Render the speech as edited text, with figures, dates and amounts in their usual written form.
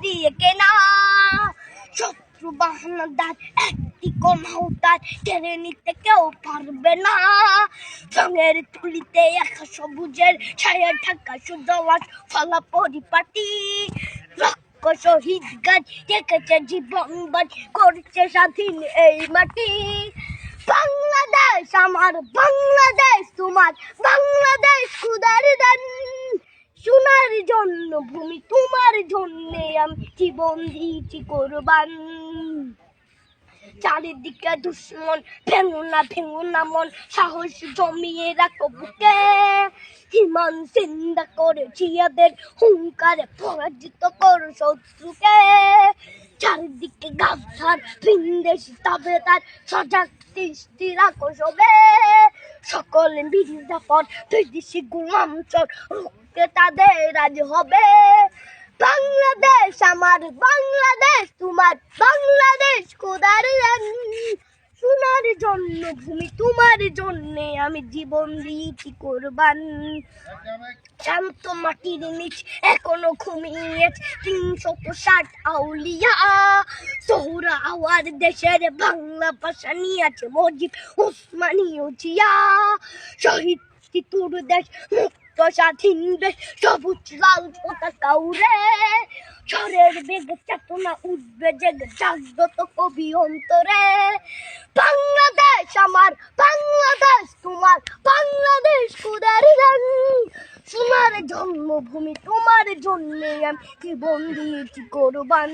দিয়ে কেনা। শত্রু বাহানাদার একটি কমাউতার কেড়ে নিতে কেউ পারবে না। রঙের তুলিতে একা সবুজের ছায়া ঢাকা সুজলাস ফলা পরিপাটি। শহীদ গাছ রেখেছে জীবন বাজ করছে স্বাধীন এই মাটি। বাংলাদেশ আমার, বাংলাদেশ তোমার, বাংলাদেশ খুদার দান। সোনার জন্য ভূমি তোমার জন্যে আমি জীবন দিয়েছি কোরবান। চারিদিকে দুশ্মন, ভেঙো না মন, সাহস জমিয়ে রাখো বুকে। হিমান চিন্তা করেছি এদের হুঙ্কারে পরাজিত করো শত্রুকে। চারিদিকে গাছার ভিনদেশি তাবেদার সজাগ দৃষ্টি রাখো সবে। সকলে মির্জাফর বিদেশি গোলাম চোর রুখতে তাদের আজ হবে। বাংলাদেশ আমার, বাংলাদেশ তোমার, বাংলাদেশ খোদার দান। সোনার জন্য ভূমি তোমার জন্যে আমি জীবন দিয়েছি কোরবান। শান্ত মাটির নিচ এখনো ঘুমিয়ে ৩৬০ আউলিয়া। সোহরা আওয়ার দেশের বাংলা ভাষা নিয়েছে মজিদ উসমানীয় জিয়া। শহীদ তিতুর দেশ মুক্ত স্বাধীন দেশ, সবুজ লাল পতাকা উড়ে। ঝড়ের বেগে চেতনা উঠবে জেগে জাগ্রত কবি অন্তরে। বাংলাদেশ আমার, বাংলাদেশ তোমার, বাংলাদেশ খোদার দান। সোনার জন্মভূমি তোমার জন্যে আমি জীবন দিয়েছি কোরবান।